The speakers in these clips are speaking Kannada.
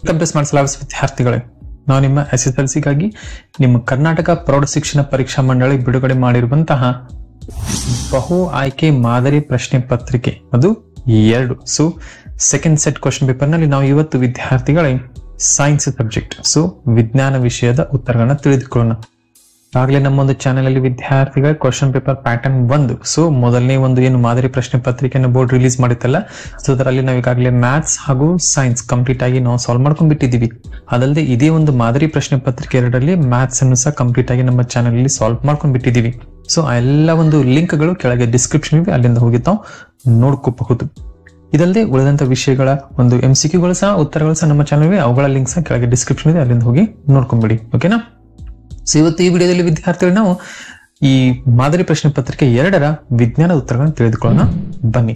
ಕಂಪ್ಲೀಟ್ ಮಾಡಿಸಲಾಗುವ ವಿದ್ಯಾರ್ಥಿಗಳೇ, ನಾವು ನಿಮ್ಮ SSLCಗಾಗಿ ನಿಮ್ಮ ಕರ್ನಾಟಕ ಪ್ರೌಢ ಶಿಕ್ಷಣ ಪರೀಕ್ಷಾ ಮಂಡಳಿ ಬಿಡುಗಡೆ ಮಾಡಿರುವಂತಹ ಬಹು ಆಯ್ಕೆ ಮಾದರಿ ಪ್ರಶ್ನೆ ಪತ್ರಿಕೆ ಅದು 2. So second set question paper ನಲ್ಲಿ ನಾವು ಇವತ್ತು ವಿದ್ಯಾರ್ಥಿಗಳೇ ಸೈನ್ಸ್ ಸಬ್ಜೆಕ್ಟ್ ವಿಜ್ಞಾನ ವಿಷಯದ ಉತ್ತರಗಳನ್ನ ತಿಳಿದುಕೊಳ್ಳೋಣ. ಆಗಲೇ ನಮ್ಮೊಂದು ಚಾನೆಲ್ ಅಲ್ಲಿ ವಿದ್ಯಾರ್ಥಿಗಳ ಕ್ವಶನ್ ಪೇಪರ್ ಪ್ಯಾಟರ್ನ್ 1 ಸೊ ಮೊದಲನೇ ಒಂದು ಏನು ಮಾದರಿ ಪ್ರಶ್ನೆ ಪತ್ರಿಕೆಯನ್ನು ಬೋರ್ಡ್ ರಿಲೀಸ್ ಮಾಡಿತ್ತಲ್ಲ, ಸೊ ಅದರಲ್ಲಿ ನಾವು ಈಗಾಗಲೇ ಮ್ಯಾಥ್ಸ್ ಹಾಗೂ ಸೈನ್ಸ್ ಕಂಪ್ಲೀಟ್ ಆಗಿ ನಾವು ಸಾಲ್ವ್ ಮಾಡ್ಕೊಂಡ್ ಬಿಟ್ಟಿದ್ದೀವಿ. ಅದಲ್ಲದೆ ಇದೇ ಒಂದು ಮಾದರಿ ಪ್ರಶ್ನೆ ಪತ್ರಿಕೆ 2ರಲ್ಲಿ ಮ್ಯಾಥ್ಸ್ ಅನ್ನು ಸಹ ಕಂಪ್ಲೀಟ್ ಆಗಿ ನಮ್ಮ ಚಾನೆಲ್ ಅಲ್ಲಿ ಸಾಲ್ವ್ ಮಾಡ್ಕೊಂಡ್ ಬಿಟ್ಟಿದ್ದೀವಿ. ಸೊ ಆ ಎಲ್ಲ ಒಂದು ಲಿಂಕ್ ಗಳು ಕೆಳಗೆ ಡಿಸ್ಕ್ರಿಪ್ಷನ್ ಇವೆ, ಅಲ್ಲಿಂದ ಹೋಗಿ ತಾವು ನೋಡ್ಕೋಬಹುದು. ಇದಲ್ಲದೆ ಉಳಿದಂತ ವಿಷಯಗಳ ಒಂದು MCQ ಗಳು ಸಹ ಉತ್ತರಗಳು ಸಹ ನಮ್ಮ ಚಾನಲ್ ಇವೆ, ಅವುಗಳ ಲಿಂಕ್ ಸಹ ಕೆಳಗೆ ಡಿಸ್ಕ್ರಿಪ್ಷನ್ ಇದೆ, ಅಲ್ಲಿಂದ ಹೋಗಿ ನೋಡ್ಕೊಂಡ್ಬಿಡಿ. ಓಕೆನಾ? ಸೊ ಇವತ್ತು ಈ ವಿಡಿಯೋದಲ್ಲಿ ವಿದ್ಯಾರ್ಥಿಗಳು ನಾವು ಈ ಮಾದರಿ ಪ್ರಶ್ನೆ ಪತ್ರಿಕೆ 2ರ ವಿಜ್ಞಾನದ ಉತ್ತರಗಳನ್ನು ತಿಳಿದುಕೊಳ್ಳೋಣ. ಬನ್ನಿ.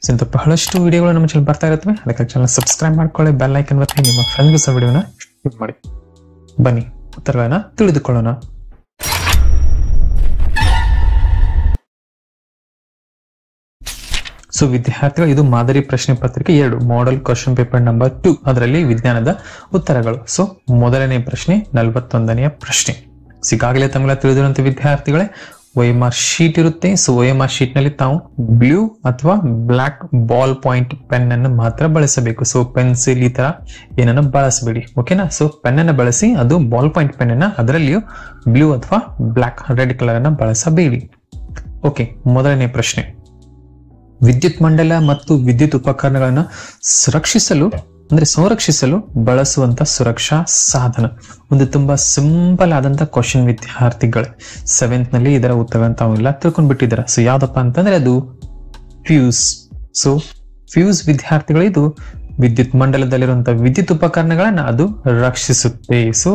ಸೊ ಇಂಥ ಬಹಳಷ್ಟು ವಿಡಿಯೋಗಳು ನಮ್ಮ ಚಾನಲ್ ಬರ್ತಾ ಇರುತ್ತವೆ, ಅದಕ್ಕೆ ಚಾನಲ್ ಸಬ್ಸ್ಕ್ರೈಬ್ ಮಾಡ್ಕೊಳ್ಳಿ, ಬೆಲ್ ಐಕನ್ ಒತ್ತಿ, ನಿಮ್ಮ ಫ್ರೆಂಡ್ಗೂ ಸಹ ವಿಡಿಯೋನ ಶೇರ್ ಮಾಡಿ. ಬನ್ನಿ ಉತ್ತರಗಳನ್ನ ತಿಳಿದುಕೊಳ್ಳೋಣ. ಸೊ ವಿದ್ಯಾರ್ಥಿಗಳು, ಇದು ಮಾದರಿ ಪ್ರಶ್ನೆ ಪತ್ರಿಕೆ 2 ಮಾಡೆಲ್ ಕ್ವಶನ್ ಪೇಪರ್ ನಂಬರ್ 2, ಅದರಲ್ಲಿ ವಿಜ್ಞಾನದ ಉತ್ತರಗಳು. ಸೊ ಮೊದಲನೇ ಪ್ರಶ್ನೆ 41ನೇ ಪ್ರಶ್ನೆ. ಈಗಾಗಲೇ ತಮಗೆ ತಿಳಿದಿರುವಂತಹ ವಿದ್ಯಾರ್ಥಿಗಳೇ OMR ಶೀಟ್ ಇರುತ್ತೆ. ಸೊ OMR ಶೀಟ್ ನಲ್ಲಿ ತಾವು ಬ್ಲೂ ಅಥವಾ ಬ್ಲಾಕ್ ಬಾಲ್ ಪಾಯಿಂಟ್ ಪೆನ್ ಅನ್ನು ಮಾತ್ರ ಬಳಸಬೇಕು. ಸೊ ಪೆನ್ಸಿಲ್ ಈ ತರ ಏನನ್ನ ಬಳಸಬೇಡಿ. ಓಕೆನಾ? ಸೊ ಪೆನ್ ಅನ್ನು ಬಳಸಿ, ಅದು ಬಾಲ್ ಪಾಯಿಂಟ್ ಪೆನ್ ಅನ್ನ, ಅದರಲ್ಲಿಯೂ ಬ್ಲೂ ಅಥವಾ ಬ್ಲಾಕ್ ರೆಡ್ ಕಲರ್ ಅನ್ನ ಬಳಸಬೇಡಿ. ಓಕೆ, ಮೊದಲನೇ ಪ್ರಶ್ನೆ. ವಿದ್ಯುತ್ ಮಂಡಲ ಮತ್ತು ವಿದ್ಯುತ್ ಉಪಕರಣಗಳನ್ನ ಸಂರಕ್ಷಿಸಲು ಬಳಸುವಂತ ಸುರಕ್ಷಾ ಸಾಧನ. ಒಂದು ತುಂಬಾ ಸಿಂಪಲ್ ಆದಂತ ಕ್ವಶನ್ ವಿದ್ಯಾರ್ಥಿಗಳೇ. 7th ನಲ್ಲಿ ಇದರ ಉತ್ತರಗಳನ್ನು ತಾವೆಲ್ಲ ತಿಳ್ಕೊಂಡ್ಬಿಟ್ಟಿದ್ದಾರೆ. ಸೊ ಯಾವ್ದಪ್ಪ ಅಂತಂದ್ರೆ ಅದು ಫ್ಯೂಸ್. ಸೊ ಫ್ಯೂಸ್ ವಿದ್ಯಾರ್ಥಿಗಳು, ಇದು ವಿದ್ಯುತ್ ಮಂಡಲದಲ್ಲಿರುವಂತಹ ವಿದ್ಯುತ್ ಉಪಕರಣಗಳನ್ನ ಅದು ರಕ್ಷಿಸುತ್ತೆ. So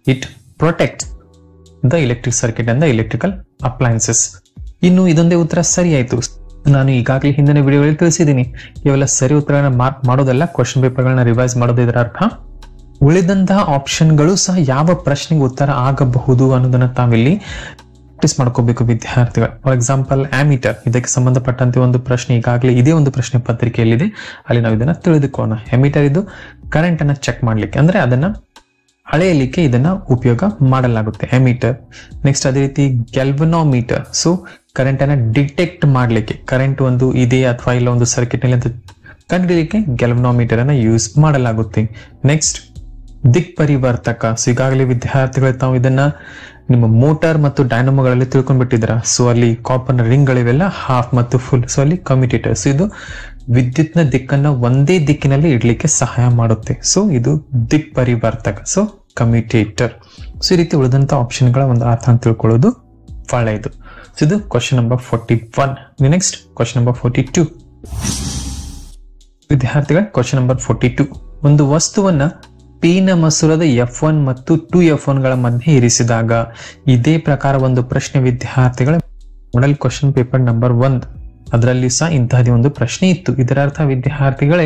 it protect the electric circuit and the electrical appliances. ಇನ್ನು ಇದೊಂದೇ ಉತ್ತರ ಸರಿ ಆಯ್ತು. ನಾನು ಈಗಾಗಲೇ ಹಿಂದಿನ ವಿಡಿಯೋಗಳಲ್ಲಿ ತಿಳಿಸಿದ್ದೀನಿ, ಕೇವಲ ಸರಿ ಉತ್ತರಗಳನ್ನ ಮಾರ್ಕ್ ಮಾಡೋದಲ್ಲ, ಕ್ವಶನ್ ಪೇಪರ್ ಗಳನ್ನ ರಿವೈಸ್ ಮಾಡೋದು ಇದರ ಅರ್ಥ. ಉಳಿದಂತಹ ಆಪ್ಷನ್ಗಳು ಸಹ ಯಾವ ಪ್ರಶ್ನೆಗೆ ಉತ್ತರ ಆಗಬಹುದು ಅನ್ನೋದನ್ನ ತಾವಿಲ್ಲಿ ಪ್ರಾಕ್ಟೀಸ್ ಮಾಡ್ಕೋಬೇಕು ವಿದ್ಯಾರ್ಥಿಗಳು. ಫಾರ್ ಎಕ್ಸಾಂಪಲ್ ಆಮೀಟರ್, ಇದಕ್ಕೆ ಸಂಬಂಧಪಟ್ಟಂತೆ ಒಂದು ಪ್ರಶ್ನೆ ಈಗಾಗಲೇ ಇದೇ ಒಂದು ಪ್ರಶ್ನೆ ಪತ್ರಿಕೆಯಲ್ಲಿದೆ, ಅಲ್ಲಿ ನಾವು ಇದನ್ನ ತಿಳಿದುಕೊಳ್ಳೋಣ. ಆಮೀಟರ್ ಇದು ಕರೆಂಟ್ ಅನ್ನ ಚೆಕ್ ಮಾಡ್ಲಿಕ್ಕೆ, ಅಂದ್ರೆ ಅದನ್ನ ಅಳೆಯಲಿಕ್ಕೆ ಇದನ್ನ ಉಪಯೋಗ ಮಾಡಲಾಗುತ್ತೆ, ಆಮೀಟರ್. ನೆಕ್ಸ್ಟ್ ಅದೇ ರೀತಿ ಗ್ಯಾಲ್ವನೋಮೀಟರ್. ಸೊ ಕರೆಂಟ್ ಅನ್ನ ಡಿಟೆಕ್ಟ್ ಮಾಡ್ಲಿಕ್ಕೆ, ಕರೆಂಟ್ ಒಂದು ಇದೆ ಅಥವಾ ಇಲ್ಲ ಒಂದು ಸರ್ಕ್ಯೂಟ್ ನಲ್ಲಿ ಅಂತ ಕಂಡುಹಿಡಿಯಲಿಕ್ಕೆ ಗ್ಯಾಲ್ವನೋಮೀಟರ್ ಅನ್ನ ಯೂಸ್ ಮಾಡಲಾಗುತ್ತೆ. ನೆಕ್ಸ್ಟ್ ದಿಕ್ ಪರಿವರ್ತಕ. ಸೊ ಈಗಾಗಲೇ ವಿದ್ಯಾರ್ಥಿಗಳು ತಾವು ಇದನ್ನ ನಿಮ್ಮ ಮೋಟಾರ್ ಮತ್ತು ಡೈನಮೋಗಳಲ್ಲಿ ತಿಳ್ಕೊಂಡ್ಬಿಟ್ಟಿದ್ರ. ಸೊ ಅಲ್ಲಿ ಕಾಪರ್ ರಿಂಗ್ ಗಳಿವೆಲ್ಲ ಹಾಫ್ ಮತ್ತು ಫುಲ್. ಸೊ ಅಲ್ಲಿ ಕಮ್ಯುಟೇಟರ್ಸ್, ಇದು ವಿದ್ಯುತ್ ನ ದಿಕ್ಕನ್ನ ಒಂದೇ ದಿಕ್ಕಿನಲ್ಲಿ ಇಡ್ಲಿಕ್ಕೆ ಸಹಾಯ ಮಾಡುತ್ತೆ. ಸೊ ಇದು ದಿಕ್ ಪರಿವರ್ತಕ, ಸೊ ಕಮ್ಯುಟೇಟರ್. ಸೊ ಈ ರೀತಿ ಉಳಿದಂತ ಆಪ್ಷನ್ ಗಳ ಒಂದು ಅರ್ಥ ಅಂತ ತಿಳ್ಕೊಳ್ಳೋದು ಒಳ್ಳೆಯದು. ಸೊ ಇದು question number 41. Next question number 42 ವಿದ್ಯಾರ್ಥಿಗಳ. Question number 42. ಒಂದು ವಸ್ತುವನ್ನ P ನ ಮಸೂರದ F1 ಮತ್ತು 2F1 ಗಳ ಮಧ್ಯೆ ಇರಿಸಿದಾಗ. ಇದೇ ಪ್ರಕಾರ ಒಂದು ಪ್ರಶ್ನೆ ವಿದ್ಯಾರ್ಥಿಗಳ ಮಾಡೆಲ್ ಕ್ವಶನ್ ಪೇಪರ್ ನಂಬರ್ 1, ಅದರಲ್ಲಿ ಸಹ ಇಂತಹದೇ ಒಂದು ಪ್ರಶ್ನೆ ಇತ್ತು. ಇದರ ಅರ್ಥ ವಿದ್ಯಾರ್ಥಿಗಳೇ,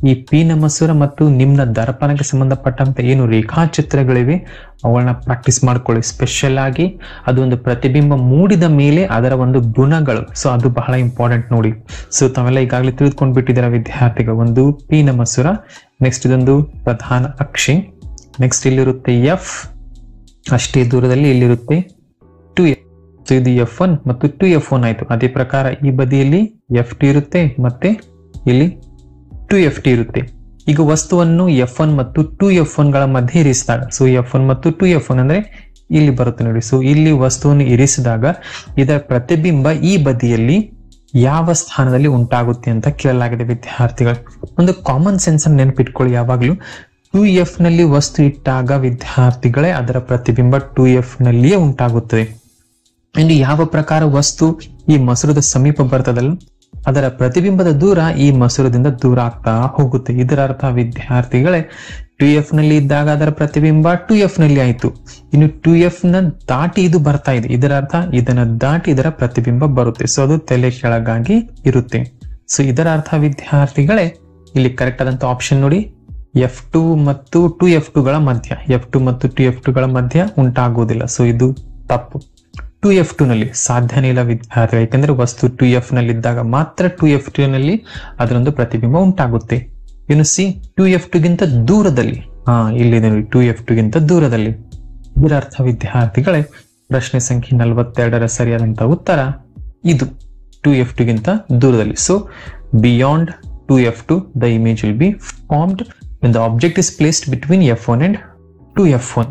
ಈ P ನ ಮಸೂರ ಮತ್ತು ನಿಮ್ನ ದರ್ಪಣಕ್ಕೆ ಸಂಬಂಧಪಟ್ಟಂತ ಏನು ರೇಖಾಚಿತ್ರಗಳಿವೆ ಅವುಗಳನ್ನ ಪ್ರಾಕ್ಟೀಸ್ ಮಾಡ್ಕೊಳ್ಳಿ. ಸ್ಪೆಷಲ್ ಆಗಿ ಅದು ಒಂದು ಪ್ರತಿಬಿಂಬ ಮೂಡಿದ ಮೇಲೆ ಅದರ ಒಂದು ಗುಣಗಳು, ಸೊ ಅದು ಬಹಳ ಇಂಪಾರ್ಟೆಂಟ್ ನೋಡಿ. ಸೊ ತಾವೆಲ್ಲ ಈಗಾಗಲೇ ತಿಳಿದುಕೊಂಡ್ಬಿಟ್ಟಿದ್ದೀರಾ ವಿದ್ಯಾರ್ಥಿಗಳು. ಒಂದು P ನ ಮಸೂರ, ನೆಕ್ಸ್ಟ್ ಇದೊಂದು ಪ್ರಧಾನ ಅಕ್ಷಿ, ನೆಕ್ಸ್ಟ್ ಇಲ್ಲಿರುತ್ತೆ F, ಅಷ್ಟೇ ದೂರದಲ್ಲಿ ಇಲ್ಲಿರುತ್ತೆ 2F. ಸೊ ಇದು F1 ಮತ್ತು 2F1 ಆಯ್ತು. ಅದೇ ಪ್ರಕಾರ ಈ ಬದಿಯಲ್ಲಿ F2 ಇರುತ್ತೆ, ಮತ್ತೆ ಇಲ್ಲಿ 2F2 ಇರುತ್ತೆ. ಈಗ ವಸ್ತುವನ್ನು F1 ಮತ್ತು 2F1 ಗಳ ಮಧ್ಯೆ ಇರಿಸಿದಾಗ, ಸೊ F1 ಮತ್ತು 2F1 ಅಂದ್ರೆ ಇಲ್ಲಿ ಬರುತ್ತೆ ನೋಡಿ. ಸೊ ಇಲ್ಲಿ ವಸ್ತುವನ್ನು ಇರಿಸಿದಾಗ ಇದರ ಪ್ರತಿಬಿಂಬ ಈ ಬದಿಯಲ್ಲಿ ಯಾವ ಸ್ಥಾನದಲ್ಲಿ ಉಂಟಾಗುತ್ತೆ ಅಂತ ಕೇಳಲಾಗಿದೆ ವಿದ್ಯಾರ್ಥಿಗಳು. ಒಂದು ಕಾಮನ್ ಸೆನ್ಸ್ ಅನ್ನು ನೆನಪಿಟ್ಕೊಳ್ಳಿ ಯಾವಾಗ್ಲೂ. 2F ನಲ್ಲಿ ವಸ್ತು ಇಟ್ಟಾಗ ವಿದ್ಯಾರ್ಥಿಗಳೇ ಅದರ ಪ್ರತಿಬಿಂಬ 2F ನಲ್ಲಿಯೇ ಉಂಟಾಗುತ್ತದೆ. ಇನ್ನು ಯಾವ ಪ್ರಕಾರ ವಸ್ತು ಈ ಮಸೂರದ ಸಮೀಪ ಬರ್ತದಲ್ಲ, ಅದರ ಪ್ರತಿಬಿಂಬದ ದೂರ ಈ ಮಸೂರದಿಂದ ದೂರ ಆಗ್ತಾ ಹೋಗುತ್ತೆ. ಇದರ ಅರ್ಥ ವಿದ್ಯಾರ್ಥಿಗಳೇ, 2F ನಲ್ಲಿ ಇದ್ದಾಗ ಅದರ ಪ್ರತಿಬಿಂಬ 2F ನಲ್ಲಿ ಆಯ್ತು. ಇನ್ನು 2F ನ ದಾಟಿ ಇದು ಬರ್ತಾ ಇದೆ, ಇದರ ಅರ್ಥ ಇದನ್ನ ದಾಟಿ ಇದರ ಪ್ರತಿಬಿಂಬ ಬರುತ್ತೆ. ಸೊ ಅದು ತಲೆ ಕೆಳಗಾಗಿ ಇರುತ್ತೆ. ಸೊ ಇದರ ಅರ್ಥ ವಿದ್ಯಾರ್ಥಿಗಳೇ, ಇಲ್ಲಿ ಕರೆಕ್ಟ್ ಆದಂತ ಆಪ್ಷನ್ ನೋಡಿ, F2 ಮತ್ತು 2F2 ಗಳ ಮಧ್ಯ, F2 ಮತ್ತು 2F2 ಗಳ ಮಧ್ಯ ಉಂಟಾಗುವುದಿಲ್ಲ. ಸೊ ಇದು ತಪ್ಪು. 2F2 ನಲ್ಲಿ ಸಾಧ್ಯನೇ ಇಲ್ಲ ವಿದ್ಯಾರ್ಥಿ, ಯಾಕಂದ್ರೆ ವಸ್ತು 2F ನಲ್ಲಿ ಇದ್ದಾಗ ಮಾತ್ರ 2F2 ನಲ್ಲಿ ಅದರೊಂದು ಪ್ರತಿಬಿಂಬ ಉಂಟಾಗುತ್ತೆ. ಇನ್ನು ಸಿ 2F2 ಗಿಂತ ದೂರದಲ್ಲಿ ಇಲ್ಲಿದೆ ನೋಡಿ 2F2 ಗಿಂತ ದೂರದಲ್ಲಿ. ಇದರ ಅರ್ಥ ವಿದ್ಯಾರ್ಥಿಗಳೇ ಪ್ರಶ್ನೆ ಸಂಖ್ಯೆ 42ರ ಸರಿಯಾದಂತಹ ಉತ್ತರ ಇದು 2F2 ಗಿಂತ ದೂರದಲ್ಲಿ. So beyond 2F2 the image will be formed when the object is placed between F1 and 2F1.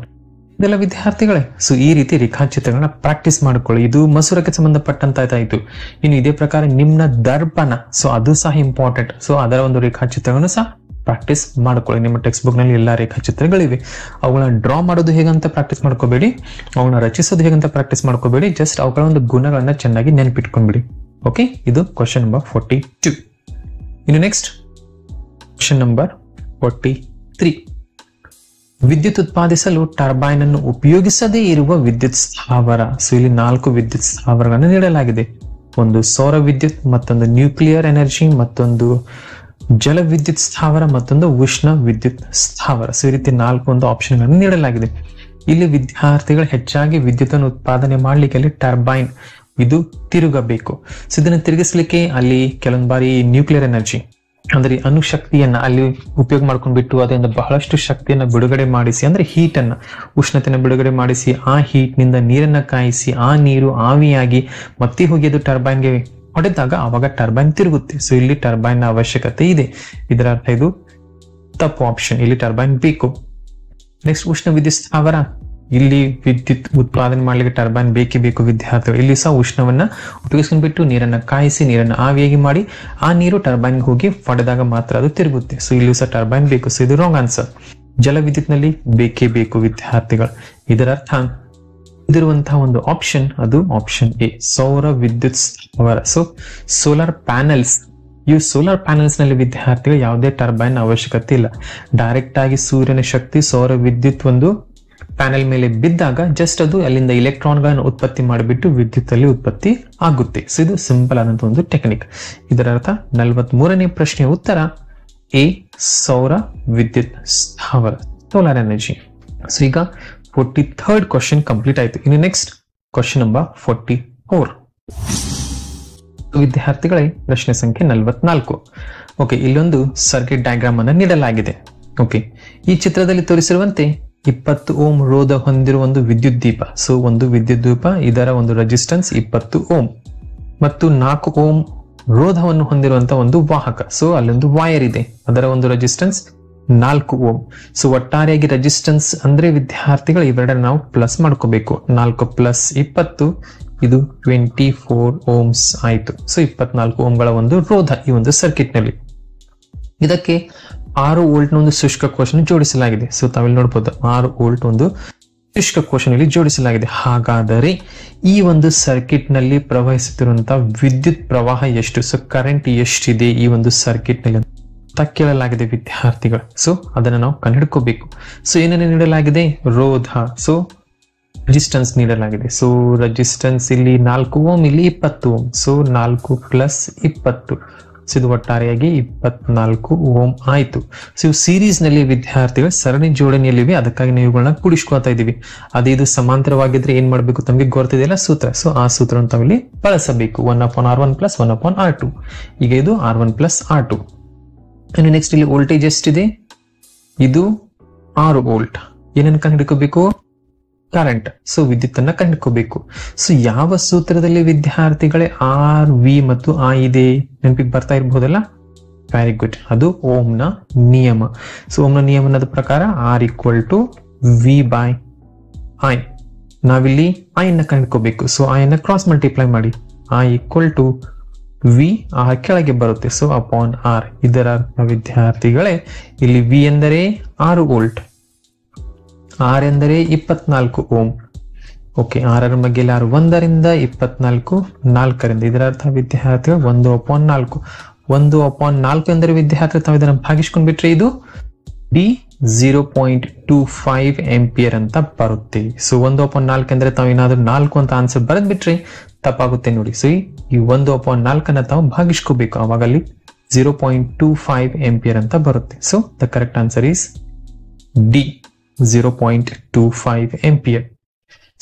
ಇದೆಲ್ಲ ವಿದ್ಯಾರ್ಥಿಗಳೇ ಸೊ ಈ ರೀತಿ ರೇಖಾಚಿತ್ರಗಳನ್ನ ಪ್ರಾಕ್ಟೀಸ್ ಮಾಡ್ಕೊಳ್ಳಿ. ಇದು ಮಸೂರಕ್ಕೆ ಸಂಬಂಧಪಟ್ಟಂತಾಯ್ತು. ಇನ್ನು ಇದೇ ಪ್ರಕಾರ ನಿಮ್ನ ದರ್ಪಣ, ಸೊ ಅದು ಸಹ ಇಂಪಾರ್ಟೆಂಟ್. ಸೊ ಅದರ ಒಂದು ರೇಖಾಚಿತ್ರಗಳನ್ನು ಸಹ ಪ್ರಾಕ್ಟೀಸ್ ಮಾಡ್ಕೊಳ್ಳಿ. ನಿಮ್ಮ ಟೆಕ್ಸ್ಟ್ ಬುಕ್ ನಲ್ಲಿ ಎಲ್ಲಾ ರೇಖಾಚಿತ್ರಗಳಿವೆ. ಅವುಗಳನ್ನ ಡ್ರಾ ಮಾಡೋದು ಹೇಗಂತ ಪ್ರಾಕ್ಟೀಸ್ ಮಾಡ್ಕೋಬೇಡಿ, ಅವುಗಳನ್ನ ರಚಿಸೋದು ಹೇಗಂತ ಪ್ರಾಕ್ಟೀಸ್ ಮಾಡ್ಕೋಬೇಡಿ. ಜಸ್ಟ್ ಅವುಗಳ ಒಂದು ಗುಣಗಳನ್ನ ಚೆನ್ನಾಗಿ ನೆನ್ಪಿಟ್ಕೊಂಡ್ಬಿಡಿ. ಓಕೆ, ಇದು ಕ್ವಶನ್ ನಂಬರ್ 42. ಇನ್ನು ನೆಕ್ಸ್ಟ್ ಕ್ವಶನ್ ನಂಬರ್ 43. ವಿದ್ಯುತ್ ಉತ್ಪಾದಿಸಲು ಟರ್ಬೈನ್ ಅನ್ನು ಉಪಯೋಗಿಸದೇ ಇರುವ ವಿದ್ಯುತ್ ಸ್ಥಾವರ. ಸೊ ಇಲ್ಲಿ 4 ವಿದ್ಯುತ್ ಸ್ಥಾವರಗಳನ್ನು ನೀಡಲಾಗಿದೆ. ಒಂದು ಸೌರ ವಿದ್ಯುತ್, ಮತ್ತೊಂದು ನ್ಯೂಕ್ಲಿಯರ್ ಎನರ್ಜಿ, ಮತ್ತೊಂದು ಜಲ ವಿದ್ಯುತ್ ಸ್ಥಾವರ, ಮತ್ತೊಂದು ಉಷ್ಣ ವಿದ್ಯುತ್ ಸ್ಥಾವರ. ಸೊ ಈ ರೀತಿ 4 ಒಂದು ಆಪ್ಷನ್ ಗಳನ್ನು ನೀಡಲಾಗಿದೆ. ಇಲ್ಲಿ ವಿದ್ಯಾರ್ಥಿಗಳು ಹೆಚ್ಚಾಗಿ ವಿದ್ಯುತ್ ಅನ್ನು ಉತ್ಪಾದನೆ ಮಾಡ್ಲಿಕ್ಕೆ ಅಲ್ಲಿ ಟರ್ಬೈನ್ ಇದು ತಿರುಗಬೇಕು. ಸೊ ಇದನ್ನು ತಿರುಗಿಸ್ಲಿಕ್ಕೆ ಅಲ್ಲಿ ಕೆಲವೊಂದು ಬಾರಿ ನ್ಯೂಕ್ಲಿಯರ್ ಎನರ್ಜಿ ಅಂದ್ರೆ ಅಣುಶಕ್ತಿಯನ್ನ ಅಲ್ಲಿ ಉಪಯೋಗ ಮಾಡ್ಕೊಂಡ್ಬಿಟ್ಟು ಅದರಿಂದ ಬಹಳಷ್ಟು ಶಕ್ತಿಯನ್ನ ಬಿಡುಗಡೆ ಮಾಡಿಸಿ, ಅಂದ್ರೆ ಹೀಟ್ ಅನ್ನ ಉಷ್ಣತೆಯನ್ನು ಬಿಡುಗಡೆ ಮಾಡಿಸಿ, ಆ ಹೀಟ್ ನಿಂದ ನೀರನ್ನ ಕಾಯಿಸಿ, ಆ ನೀರು ಆವಿಯಾಗಿ ಮತ್ತೆ ಹೋಗಿ ಅದು ಟರ್ಬೈನ್ಗೆ ಹೊಡೆದಾಗ ಅವಾಗ ಟರ್ಬೈನ್ ತಿರುಗುತ್ತೆ. ಸೊ ಇಲ್ಲಿ ಟರ್ಬೈನ್ ನ ಅವಶ್ಯಕತೆ ಇದೆ. ಇದರ ಅರ್ಥ ಇದು ತಪ್ಪು ಆಪ್ಷನ್. ಇಲ್ಲಿ ಟರ್ಬೈನ್ ಬೇಕು. ನೆಕ್ಸ್ಟ್ ಉಷ್ಣ ವಿದ್ಯುತ್ ಸ್ಥಾವರ. ಇಲ್ಲಿ ವಿದ್ಯುತ್ ಉತ್ಪಾದನೆ ಮಾಡ್ಲಿಕ್ಕೆ ಟರ್ಬೈನ್ ಬೇಕೇ ಬೇಕು ವಿದ್ಯಾರ್ಥಿಗಳು. ಇಲ್ಲಿ ಸಹ ಉಷ್ಣವನ್ನ ಉಪಯೋಗಿಸ್ಕೊಂಡ್ಬಿಟ್ಟು ನೀರನ್ನ ಕಾಯಿಸಿ, ನೀರನ್ನ ಆವಿಯಾಗಿ ಮಾಡಿ, ಆ ನೀರು ಟರ್ಬೈನ್ ಹೋಗಿ ಹೊಡೆದಾಗ ಮಾತ್ರ ಅದು ತಿರುಗುತ್ತೆ. ಸೊ ಇಲ್ಲಿ ಸಹ ಟರ್ಬೈನ್ ಬೇಕು. ಸೊ ಇದು ರಾಂಗ್ ಆನ್ಸರ್. ಜಲ ವಿದ್ಯುತ್ ನಲ್ಲಿ ಬೇಕೇ ಬೇಕು ವಿದ್ಯಾರ್ಥಿಗಳು. ಇದರ ಅರ್ಥ ಇದಿರುವಂತಹ ಒಂದು ಆಪ್ಷನ್ ಅದು ಆಪ್ಷನ್ ಎ, ಸೌರ ವಿದ್ಯುತ್ ಸ್ಥಾವರ. ಸೊ ಸೋಲಾರ್ ಪ್ಯಾನೆಲ್ಸ್, ಈ ಸೋಲಾರ್ ಪ್ಯಾನೆಲ್ಸ್ ನಲ್ಲಿ ವಿದ್ಯಾರ್ಥಿಗಳು ಯಾವುದೇ ಟರ್ಬೈನ್ ಅವಶ್ಯಕತೆ ಇಲ್ಲ. ಡೈರೆಕ್ಟ್ ಆಗಿ ಸೂರ್ಯನ ಶಕ್ತಿ ಸೌರ ವಿದ್ಯುತ್ ಒಂದು ಪ್ಯಾನೆಲ್ ಮೇಲೆ ಬಿದ್ದಾಗ ಜಸ್ಟ್ ಅದು ಅಲ್ಲಿಂದ ಇಲೆಕ್ಟ್ರಾನ್ ಗಳನ್ನು ಉತ್ಪತ್ತಿ ಮಾಡಿಬಿಟ್ಟು ವಿದ್ಯುತ್ ಅಲ್ಲಿ ಉತ್ಪತ್ತಿ ಆಗುತ್ತೆ. ಸೊ ಇದು ಸಿಂಪಲ್ ಆದಂತಹ ಒಂದು ಟೆಕ್ನಿಕ್. ಇದರ ಅರ್ಥ 43ನೇ ಪ್ರಶ್ನೆಯ ಉತ್ತರ ಎ, ಸೌರ ವಿದ್ಯುತ್ ಸ್ಥಾವರ, ಸೋಲಾರ್ ಎನರ್ಜಿ. ಸೊ ಈಗ 43rd ಕ್ವಶನ್ ಕಂಪ್ಲೀಟ್ ಆಯ್ತು. ಇನ್ನು ನೆಕ್ಸ್ಟ್ ಕ್ವಶನ್ ನಂಬರ್ 44. ವಿದ್ಯಾರ್ಥಿಗಳೇ ಪ್ರಶ್ನೆ ಸಂಖ್ಯೆ 44. ಓಕೆ, ಇಲ್ಲೊಂದು ಸರ್ಕ್ಯೂಟ್ ಡಯಾಗ್ರಾಮ್ ಅನ್ನು ನೀಡಲಾಗಿದೆ. ಓಕೆ, ಈ ಚಿತ್ರದಲ್ಲಿ ತೋರಿಸಿರುವಂತೆ 20 ಓಮ್ ರೋಧ ಹೊಂದಿರುವ ಒಂದು ವಿದ್ಯುತ್ ದೀಪ. ಸೊ ಒಂದು ವಿದ್ಯುತ್ ದೀಪ, ಇದರ ಒಂದು ರೆಸಿಸ್ಟೆನ್ಸ್ 20 ಓಮ್ ಮತ್ತು 4 ಓಮ್ ರೋಧವನ್ನು ಹೊಂದಿರುವಂತಹ ಒಂದು ವಾಹಕ. ಸೊ ಅಲ್ಲೊಂದು ವೈರ್ ಇದೆ, ಅದರ ಒಂದು ರೆಸಿಸ್ಟೆನ್ಸ್ 4 ಓಮ್. ಸೊ ಒಟ್ಟಾರೆಯಾಗಿ ರೆಸಿಸ್ಟೆನ್ಸ್ ಅಂದ್ರೆ ವಿದ್ಯಾರ್ಥಿಗಳು ಇವೆರಡನ್ನ ನಾವು ಪ್ಲಸ್ ಮಾಡ್ಕೋಬೇಕು. 4 ಪ್ಲಸ್ 20 ಇದು 24 ಓಮ್ಸ್ ಆಯ್ತು. ಸೊ 24 ಓಮ್ಗಳ ಒಂದು ರೋಧ ಈ ಒಂದು ಸರ್ಕ್ಯೂಟ್ ನಲ್ಲಿ. ಇದಕ್ಕೆ 6 ವೋಲ್ಟ್ ಒಂದು ಶುಷ್ಕ ಕೋಶನ ಜೋಡಿಸಲಾಗಿದೆ. ಸೊ ತಾವಿಲ್ಲಿ ನೋಡಬಹುದು 6 ವೋಲ್ಟ್ ಒಂದು ಶುಷ್ಕ ಕೋಶನಲ್ಲಿ ಜೋಡಿಸಲಾಗಿದೆ. ಹಾಗಾದರೆ ಈ ಒಂದು ಸರ್ಕ್ಯೂಟ್ ನಲ್ಲಿ ಪ್ರವಹಿಸುತ್ತಿರುವಂತಹ ವಿದ್ಯುತ್ ಪ್ರವಾಹ ಎಷ್ಟು? ಸೊ ಕರೆಂಟ್ ಎಷ್ಟಿದೆ ಈ ಒಂದು ಸರ್ಕ್ಯೂಟ್ ನಲ್ಲಿ ಅಂತ ಕೇಳಲಾಗಿದೆ ವಿದ್ಯಾರ್ಥಿಗಳು. ಸೊ ಅದನ್ನ ನಾವು ಕಂಡುಹಿಡ್ಕೋಬೇಕು. ಸೊ ಏನನ್ನು ನೀಡಲಾಗಿದೆ? ರೋಧ. ಸೊ ರೆಸಿಸ್ಟೆನ್ಸ್ ನೀಡಲಾಗಿದೆ. ಸೊ ರೆಸಿಸ್ಟೆನ್ಸ್ ಇಲ್ಲಿ 4 ಓಮ್, ಇಲ್ಲಿ 20 ಓಮ್. ಸೊ 4 ಪ್ಲಸ್ 20, ಸೊ ಇದು ಒಟ್ಟಾರೆಯಾಗಿ 24 ಓಮ್ ಆಯ್ತು. ಸೊ ಇವು ಸೀರೀಸ್ ನಲ್ಲಿ ವಿದ್ಯಾರ್ಥಿಗಳು ಸರಣಿ ಜೋಡಣೆಯಲ್ಲಿವೆ, ಅದಕ್ಕಾಗಿ ನಾವು ಇವುಗಳನ್ನ ಕೂಡಿಸ್ಕೊಳ್ತಾ ಇದೀವಿ. ಅದೇ ಇದು ಸಮಾಂತರವಾಗಿದ್ರೆ ಏನ್ ಮಾಡ್ಬೇಕು ತಮಗೆ ಗೊತ್ತಿದೆಯಲ್ಲ ಸೂತ್ರ. ಸೊ ಆ ಸೂತ್ರವನ್ನು ತಾವಿಲ್ಲಿ ಬಳಸಬೇಕು. 1/R1 plus 1/R2. ಈಗ ಇದು R1 ಪ್ಲಸ್ R2. ಇನ್ನು ನೆಕ್ಸ್ಟ್ ಇಲ್ಲಿ ವೋಲ್ಟೇಜ್ ಎಷ್ಟಿದೆ? ಇದು 6 ವೋಲ್ಟ್. ಏನನ್ನು ಕಂಡುಹಿಡ್ಕೋಬೇಕು? ಕರೆಂಟ್. ಸೊ ವಿದ್ಯುತ್ ಅನ್ನ ಕಂಡುಹಿಡ್ಕೋಬೇಕು. ಸೊ ಯಾವ ಸೂತ್ರದಲ್ಲಿ ವಿದ್ಯಾರ್ಥಿಗಳೇ ಆರ್, ವಿ ಮತ್ತು ಆ ಇದೆ? ನೆನಪಿಗೆ ಬರ್ತಾ ಇರಬಹುದಲ್ಲ? ವೆರಿ ಗುಡ್, ಅದು ಓಮ್ನ ನಿಯಮ. ಸೊ ಓಮ್ನ ನಿಯಮದ ಪ್ರಕಾರ R equal to V by I. ನಾವಿಲ್ಲಿ ಐ ಅನ್ನ ಕಂಡುಹಿಡ್ಕೋಬೇಕು. ಸೊ ಐ ಅನ್ನ ಕ್ರಾಸ್ ಮಲ್ಟಿಪ್ಲೈ ಮಾಡಿ. I equal to V, R ಕೆಳಗೆ ಬರುತ್ತೆ. So upon R. ಇದರ ಅರ್ಥ ವಿದ್ಯಾರ್ಥಿಗಳೇ ಇಲ್ಲಿ ವಿ ಎಂದರೆ 6 ವೋಲ್ಟ್, ಆರ್ ಎಂದರೆ 24 ಓಮ್. ಓಕೆ, 6ರ ಬಗ್ಗೆ 6 1ರಿಂದ 24 4ರಿಂದ. ಇದರ ಅರ್ಥ ವಿದ್ಯಾರ್ಥಿಗಳು 1/4. 1/4 ಎಂದರೆ ವಿದ್ಯಾರ್ಥಿ ತಾವು ಇದನ್ನು ಭಾಗಿಸ್ಕೊಂಡ್ಬಿಟ್ರೆ ಇದು ಡಿ 0.25 ಆಂಪಿಯರ್ ಅಂತ ಬರುತ್ತೆ. ಸೊ 1/4 ಅಂದ್ರೆ ತಾವು ಏನಾದ್ರು 4 ಅಂತ ಆನ್ಸರ್ ಬರೆದ್ ಬಿಟ್ರೆ ತಪ್ಪಾಗುತ್ತೆ ನೋಡಿ. ಸೊ ಈ 1/4 ಅನ್ನ ತಾವು ಭಾಗಿಸ್ಕೋಬೇಕು, ಅವಾಗ ಅಲ್ಲಿ 0.25 ಆಂಪಿಯರ್ ಅಂತ ಬರುತ್ತೆ. So the correct answer is D, 0.25 ampere.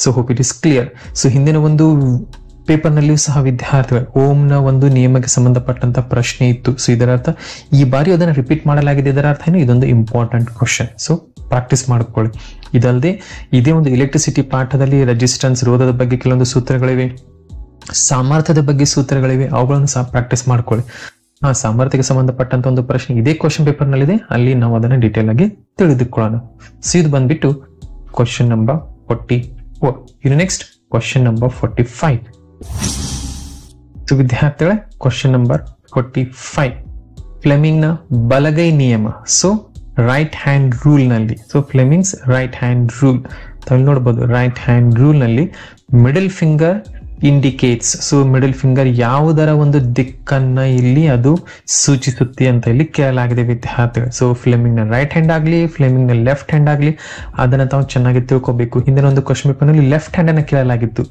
So hope it is clear. So ಹಿಂದಿನ ಒಂದು ಪೇಪರ್ ನಲ್ಲಿಯೂ ಸಹ ವಿದ್ಯಾರ್ಥಿಗಳು ಓಮ್ನ ಒಂದು ನಿಯಮಕ್ಕೆ ಸಂಬಂಧಪಟ್ಟಂತ ಪ್ರಶ್ನೆ ಇತ್ತು. ಸೊ ಇದರ ಅರ್ಥ ಈ ಬಾರಿ ಅದನ್ನು ರಿಪೀಟ್ ಮಾಡಲಾಗಿದೆ. ಇದರ ಅರ್ಥ ಏನು? ಇದೊಂದು ಇಂಪಾರ್ಟೆಂಟ್ ಕ್ವಶನ್. ಸೊ ಪ್ರಾಕ್ಟೀಸ್ ಮಾಡ್ಕೊಳ್ಳಿ. ಇದಲ್ಲದೆ ಇದೇ ಒಂದು ಎಲೆಕ್ಟ್ರಿಸಿಟಿ ಪಾಠದಲ್ಲಿ ರೆಸಿಸ್ಟೆನ್ಸ್ ರೋಧದ ಬಗ್ಗೆ ಕೆಲವೊಂದು ಸೂತ್ರಗಳಿವೆ, ಸಾಮರ್ಥ್ಯದ ಬಗ್ಗೆ ಸೂತ್ರಗಳಿವೆ, ಅವುಗಳನ್ನು ಸಹ ಪ್ರಾಕ್ಟೀಸ್ ಮಾಡ್ಕೊಳ್ಳಿ. ಸಾಮರ್ಥ್ಯಕ್ಕೆ ಸಂಬಂಧಪಟ್ಟಂತ ಒಂದು ಪ್ರಶ್ನೆ ಇದೇ ಕ್ವಶನ್ ಪೇಪರ್ ನಲ್ಲಿದೆ, ಅಲ್ಲಿ ನಾವು ಅದನ್ನ ಡೀಟೇಲ್ ಆಗಿ ತಿಳಿದುಕೊಳ್ಳೋಣ. ಸೊ ಇದು ಬಂದ್ಬಿಟ್ಟು ಕ್ವಶನ್ ನಂಬರ್ 44. ಇನ್ನು ನೆಕ್ಸ್ಟ್ ಕ್ವಶನ್ ನಂಬರ್ 45. ಸೊ ವಿದ್ಯಾರ್ಥಿಗಳೇ, ಕ್ವಶನ್ ನಂಬರ್ 45 ಫ್ಲೆಮಿಂಗ್ ನ ಬಲಗೈ ನಿಯಮ. ಸೊ ರೈಟ್ ಹ್ಯಾಂಡ್ ರೂಲ್ ನಲ್ಲಿ, so Fleming's right hand rule ತಾವು ನೋಡಬಹುದು. ರೈಟ್ ಹ್ಯಾಂಡ್ ರೂಲ್ ನಲ್ಲಿ middle finger indicates. So middle finger ಯಾವುದರ ಒಂದು ದಿಕ್ಕನ್ನ ಇಲ್ಲಿ ಅದು ಸೂಚಿಸುತ್ತೆ ಅಂತ ಇಲ್ಲಿ ಕೇಳಲಾಗಿದೆ ವಿದ್ಯಾರ್ಥಿಗಳು. ಸೊ ಫ್ಲೆಮಿಂಗ್ ನ ರೈಟ್ ಹ್ಯಾಂಡ್ ಆಗ್ಲಿ, ಫ್ಲೆಮಿಂಗ್ ನ ಲೆಫ್ಟ್ ಹ್ಯಾಂಡ್ ಆಗ್ಲಿ, ಅದನ್ನ ತಾವು ಚೆನ್ನಾಗಿ ತಿಳ್ಕೋಬೇಕು. ಹಿಂದಿನ ಒಂದು ಕ್ವಶನ್ ಪೇಪರ್ ನಲ್ಲಿ ಲೆಫ್ಟ್ ಹ್ಯಾಂಡ್ ಅನ್ನ ಕೇಳಲಾಗಿತ್ತು,